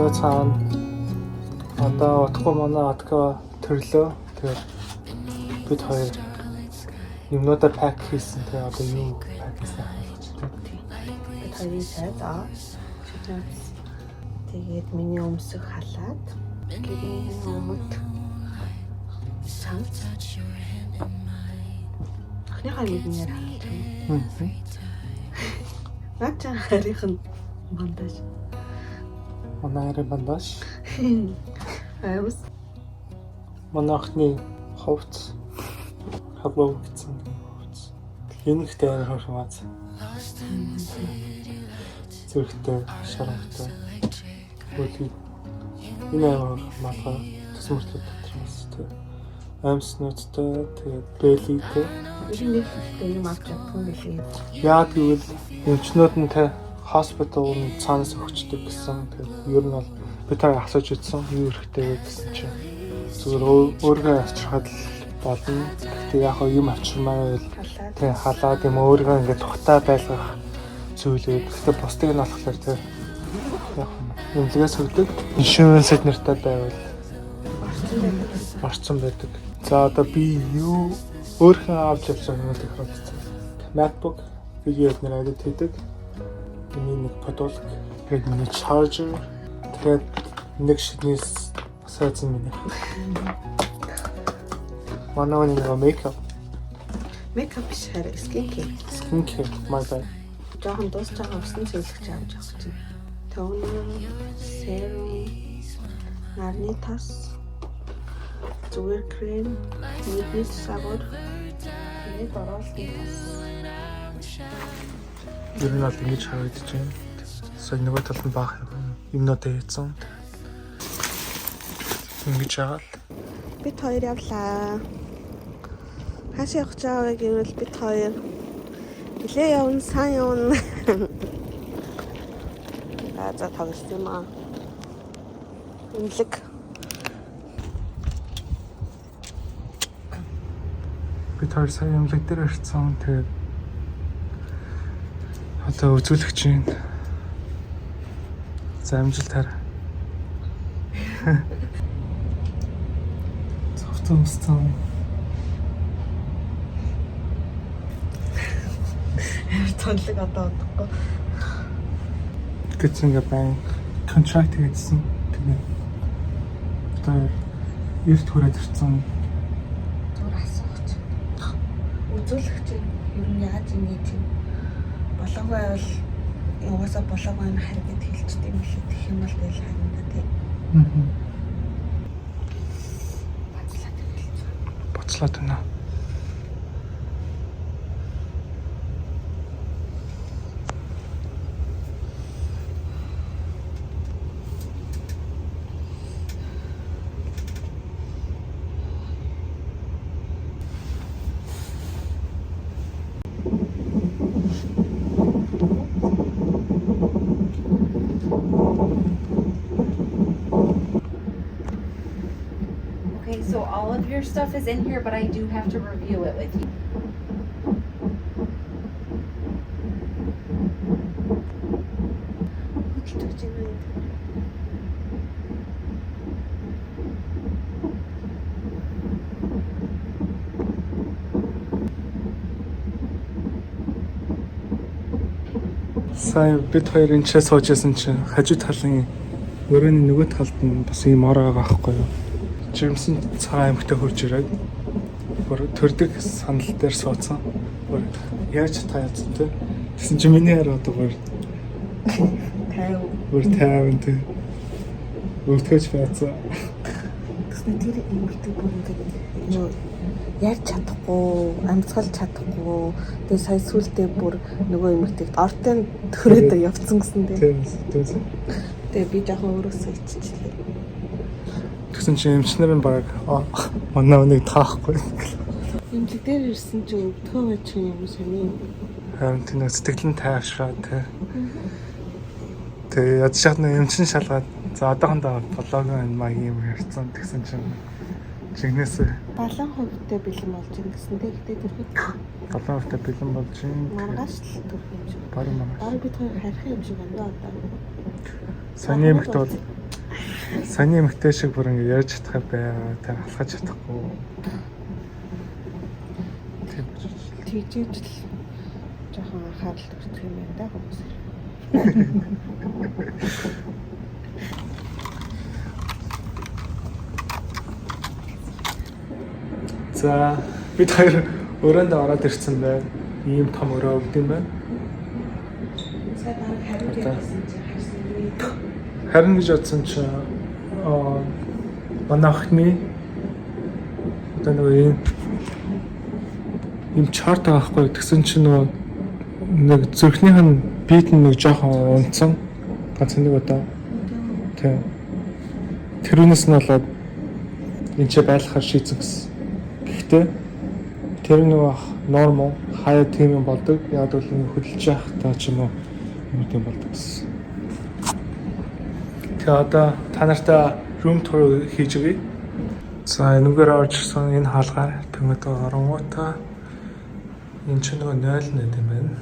Тэгээ цаана одоо утгагүй манай атга төрлөө. Тэгээ бид хоёр юмнуудаа пак хийсэн. Тэгээ одоо юу пак хийсэн хаалгач. Бид хоёрын цай заа. Тэгээд миний өмсөх халаад гэрийн өмд цанц. Ахныхаа нэгнээр халаад. Наач харийн бандаж. Манайрын бандаж. Айвс. Манайхны ховц. Хавлог гэсэн ховц. Юунхтэй амар хурмаац. Зүрхтэй, шаранхтай. Өглөө. Энэ амар хурмаагаа төсмөртлөд дотроос тэ. Амьснуудтай тэгээд бэлийтэй. Нэг юм авч чадсан билээ. Яг гэвэл эмчнүүд нь тэ хоспитал нь цаанаас өгчдөг гэсэн. Тэгээд ер нь бол бид та асууж үзсэн юу хэрэгтэй вэ гэсэн чинь зүгээр өөргөө авчирхад болно. Гэхдээ яг юм авчирмаа байвал тэ халаад юм өөргөө ингээд тухтай байлгах зүйлүүд. Гэхдээ бусдыг нь болохоор тэ яг эмнэлгээс өгдөг. Иншүрэнс нэртэй байвал орцсон байдаг. За одоо би юу өөрхөн авч явсан юм гэх хэвчээ. MacBook видео эднэр edit хийдэг. Миний нэг подолк, тэгээд миний charger, тэгээд нэг шиднээс сайцсан миний. Манай нэг makeup. Makeup биш хараа skincare. Skincare my bad. Жохон дуусч байгаа усны цэвэрлэгч авч явах чинь. Toner, serum, нарны тас, зүгээр крем, нэгний савар, нэг оролцсон тас. Ер нь бол ингэж харагдаж байна. Сая нөгөө талд нь баах юмнууд хийсэн. Ингэж яагаад Бид хоёр явлаа. Хаашаа явах гэж байгаа вэ гэвэл бид хоёр нэлээ явна, сайн явна. За тоглолт юм аа. Имлэг. бид хоёр сая юмлаг дээр ирсэн. Тэгээд одоо үзүүлэгч юм. За амжилт хараа. Цовцсон. Тонлог одоо одохгүй. Гэтэл ингээ байн контракт хийсэн. Тэгээд одоо эрт хүрээд ирсэн. Зур асуух чинь. Үзүүлэгч ер нь яаж ингэж болоогүй байвал угаасаа болоогүй нь харагдаж хэлчихдээ юм шиг гэх юм бол тэгэл харагдана тий. Боцлоод байна. Okay, so all of your stuff is in here, but I do have to review it with you. Сая бид хоёр энэ ч сууж байсан чинь хажуу талын өрөөний нөгөө талд нь бас юм ор байгаа байхгүй юу? Жимсэн цагаан эмхтэй хурж ирээд бүр төрдөг сандал дээр суудсан. Бүр яаж таяцсан те. Тэсэн чи миний хараа одоо бүр 50 те. Өөртгөж байцаа. Тэсний тэр эмэгтэй бүр ингээд яаж чадахгүй, амьсгалж чадахгүй. Тэгээ сая сүултээ бүр нөгөө эмэгтэйг ортын төрөөд явцсан гэсэн тийм. Тэгээ би жоохон өөрөөсөө иччихлээ. Тэгсэн чинь эмчнэр нь баг манай өнийг таахгүй. Эмчиг дээр ирсэн чинь өвдгөө байж юм сони. Харин тийм сэтгэл нь тайвшраа те. Тэгээ яд шахна эмчин шалгаад за одоохондоо блогийн энэ маягийн юм ярьсан тэгсэн чинь жигнэсээ Балан хувьтай бэлэн болж ин гэсэн тэгтээ төрхөд балан хувьтай бэлэн болж ин маргааш л төрх юм шиг. баруун маргааш. Бараг бид хоёр харих юм шиг байна одоо. Сони эмэгтэй бол Саний эмэгтэй шиг бүр ингэ ярьж чадах байгаа. Тэ алхаж чадахгүй. Тийм гэж. Тийжээж л жоохон анхаарал тавьчих юм байна да хүмүүс. За бид хоёр өрөөндөө ороод ирсэн байна. Ийм том өрөө өгд юм байна. Сая баг хариу ярьсан чи харсан үү? Харин гэж бодсон чи манай охины одоо нэг ийм чарт авахгүй тэгсэн чи нэг зүрхнийх нь бит нэг жоохон унтсан ганц нэг удаа. Тэг. Тэрүүнээс нь болоод энэ ч байлгахаар шийдсэн гэсэн. Гэхдээ тэр нэг нормал хаяа тийм юм болдог. Яг бол хөдөлж явах та ч юм уу юм болдог гэсэн. Тэгээ одоо та нартай room tour хийж өгье. За энэгээр орж ирсэн энэ хаалгаа тэмээд оронгуудаа энэ ч нэг 0 нэт юм байна.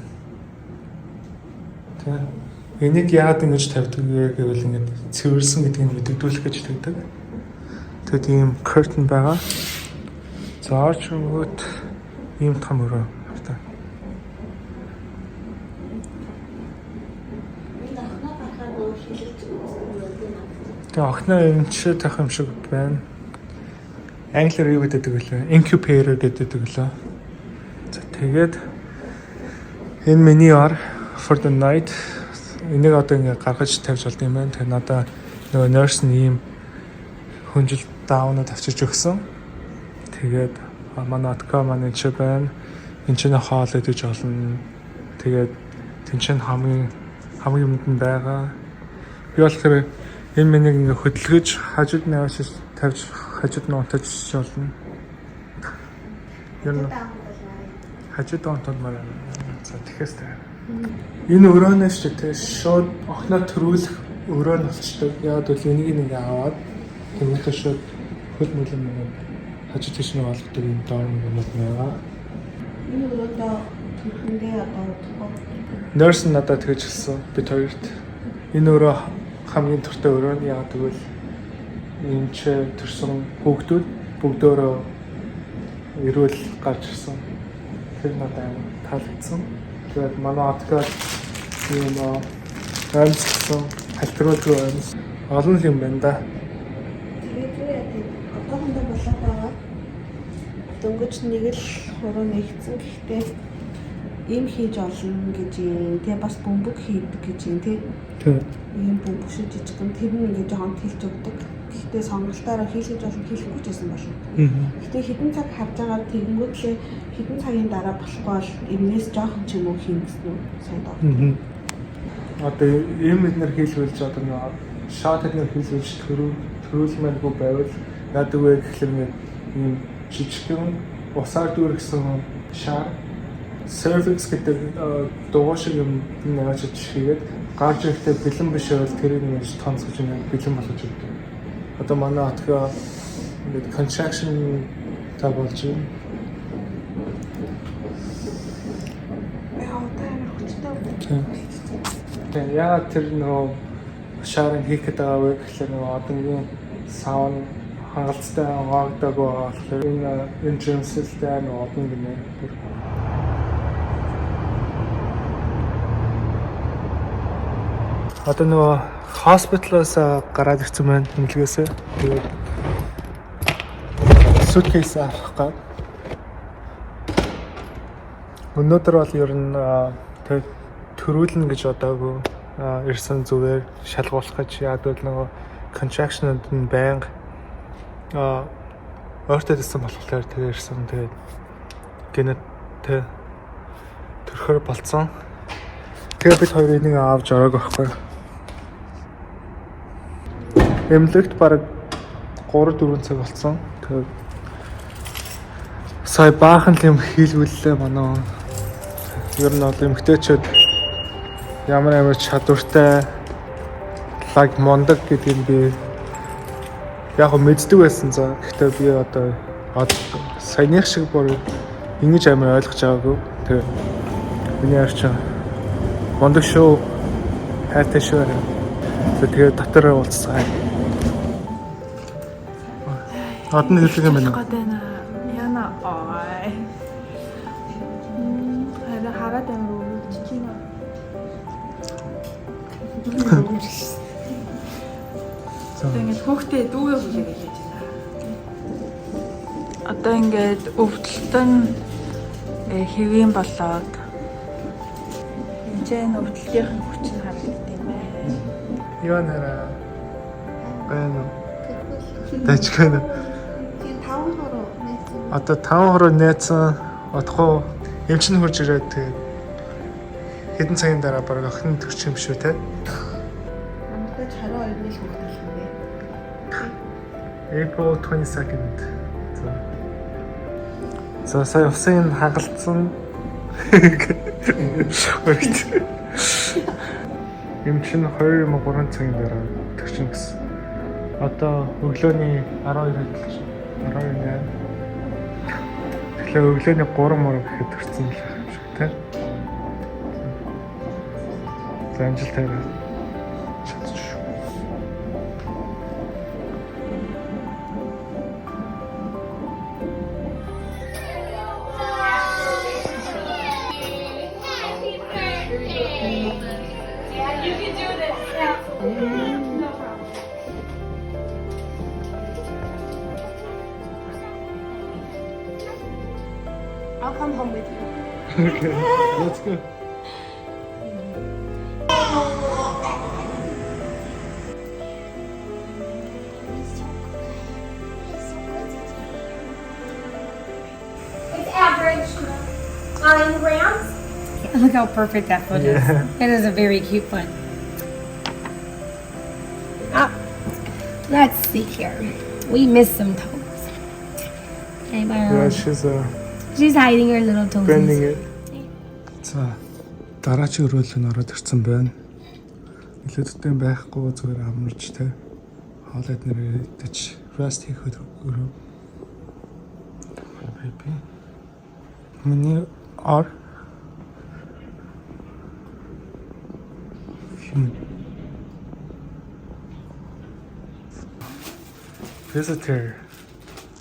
Тэгээ энийг яагаад ингэж тавьдаг вэ гэвэл ингэж цэвэрсэн гэдгийг мэддэгдүүлэх гэж тавьдаг. Тэгээд ийм curtain байгаа. За орж ирэнгүүт ийм том өрөө байна. Тэгээ охиноо эмчээ тах юм шиг байна. Англиар юу гэдэг вэ? Incubator гэдэг лөө. За тэгээд энэ миний ор for the night энийг одоо ингээ гаргаж тавьж болд юм байна. Тэгээ надаа нөгөө nurse нь ийм хүнжил даунад авчиж өгсөн. Тэгээд манай отко манай чи байна. Энд чинь хоол идэж олно. Тэгээд тэнцэн хамгийн юмд нь байгаа. Би болохоор энэ мэнийг ингээ хөдөлгөж хажууд нь авчиж тавьж хажууд нь унтаж болно. Ер нь хажууд унтмаар за тэгэхээр тэ. Энэ өрөөнөөс ч тэ шууд охноо төрүүлэх өрөө нь болчтой. Яг бол энийг ингээ аваад тэгвэл шууд хөл мөлөн нэг хажууд тийш нэг олгодог юм доор юм байна. Энэ өрөөдөө түрхэндээ одоо nurse нь надад тэгж хэлсэн. Бид хоёрт энэ өрөө хамгийн туртай өрөө нь яг тэгвэл энэ ч төрсөн хүүхдүүд бүгдөө эрүүл гарч ирсэн. Тэр надад таалагдсан. Тэгээд манай отгоор юм амьдсан халтруулгүй амьд олон юм байна да. тэгээд одоохондоо болоод байгаа. Дөнгөж нэг л хуруу нэгцэн гэхдээ ийм хийж олно гэж юм. Тэгээ бас бөмбөг хийдэг гэж юм тий. Тэг. Ийм бөмбөг шиг жижигхэн тэр нь ингээд жоохон хэлж өгдөг. Гэхдээ сонголтоор хийлгэж болно хийхгүй ч гэсэн болно. Гэхдээ хэдэн цаг харж байгаа тэгэнгүүтлээ хэдэн цагийн дараа болохгүй бол эмнээс жоохон ч юм уу хийн гэсэн үү сайн доо. Одоо ийм эднэр хийлгүүлж одоо нэг шат эднэр хийлгүүлж төрүүлмээргүй байвал яадаг вэ гэхэлэр ийм жижигхэн усаар дүүргэсэн шар cervix гэдэг дугуй шиг юм нэж хийгээд гарч ирэхдээ бэлэн биш байвал тэрийг нэг тонцож бэлэн болгож өгдөг. Одоо манай отгоо ингээд contraction та болж байна. Тэгээ яагаад тэр нөгөө шаарыг хийх гэдэг байгаа вэ гэхэлэр нөгөө одоогийн саун хангалттай хаваагдаг болохоор энэ жимсэлтэй нөгөө одон гинэ. Одоо нөгөө hospital-аас гараад ирсэн байна тэмлэгээс. Тэгээд suitcase авах гад. Өнөөдөр бол ер нь төрүүлнэ гэж бодоагүй ирсэн зүгээр шалгуулах гэж ядвал нөгөө contraction-д нь байнга ойртоод ирсэн болохоор тэгээ ирсэн. Тэгээд гэнэт төрөхөр болцсон. Тэгээ бид хоёр энийг авч ороагүй байхгүй. Эмнэлэгт бараг 3-4 цаг болсон. Тэгээд сая баахан юм хийлгүүллээ манай. Ер нь бол эмгтээчүүд ямар чадвартай лаг мондаг гэдгийг би яг мэддэг байсан за. Гэхдээ би одоо саяных шиг бүр ингэж амар ойлгож байгаагүй. Тэгээ миний арчин мондаг шүү хайртай шүү. Тэгээд дотор уулзсан. Одны хэлэг юм байна. гадна яна ой. Хараад амир үлдчихэж байна. Одоо ингээд хүүхдээ дүүгээ хүлээг хийж байна. Одоо ингээд өвдөлтөн хэвийн болоод энэ өвдөлтийн хүч нь харагддаг юм байна. Юу нэрэ? Байна. Тачгана. Тийм 5 хороо нээсэн. Одоо 5 хороо нээсэн. Одохгүй эмчний хурж ирээд тэгээд хэдэн цагийн дараа бараг охин төрчих юм шүү те. Амттай 22 мэл хөвгдөл юм бэ. April 22nd. За сая усын хагалцсан. Эмч нь 2-3 цагийн дараа төрчих гэсэн. Одоо өглөөний 12 хэлж 12:08. Тэгэхээр өглөөний 3 мөр гэхэд төрсэн л юм шиг тийм. За амжилт тавиад чадчих. I'll come home with you. Okay, let's go. It's average 9 grams. Look how perfect that foot is. Yeah. It is a very cute foot. Let's see here. We missed some toes. Hey, Yeah, she's hiding her little toes. bending it. За дараачийн өрөөлөнд ороод ирсэн байна. Нөлөөдөлтөй байхгүй зүгээр амарч те. Хоолойд нэр идэж rest хийх өрөө. Baby. Миний ар visitor.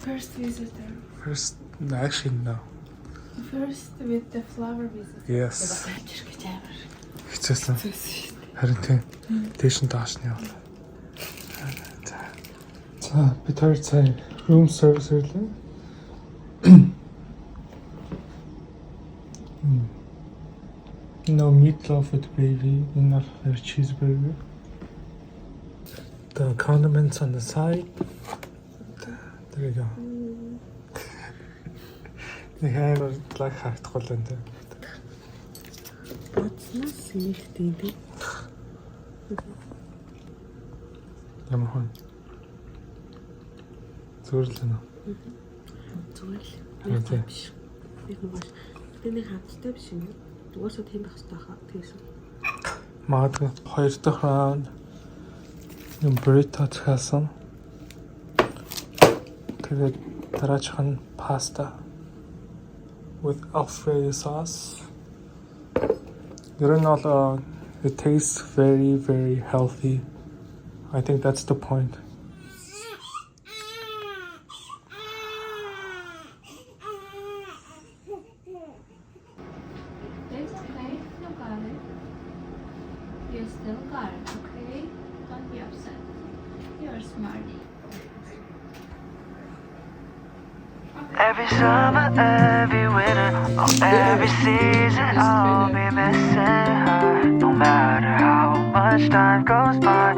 First visitor. First, actually no. First with the flower visit. Yes. Хэцээсэн. Харин тийм. Дэшин доош нь яваа. За, бид хоёр цаа room service ирлээ. No meatloaf with gravy, enough for cheeseburger. The condiments on the side. There you go. Нэг амар лайк харагдахгүй л энэ. Бацнаас ихтэй би. Ямар хон. Зүгээр л нэ. Зүгээр л. Харин Биш. Би нөгөө тэний хаттай биш юм. Дуусаа тийм байх хэрэгтэй хаа. Тэгээс. Магадгүй хоёр дахь раунд юм burrito цаасан. Тэгээд дараачих нь pasta with Alfredo sauce. It tastes very, very healthy. I think that's the point. It's okay. You got it. You still got it, okay? Don't be upset. You're a smarty. Every summer, every winter, oh, every season, I'll be missing her. No matter how much time goes by,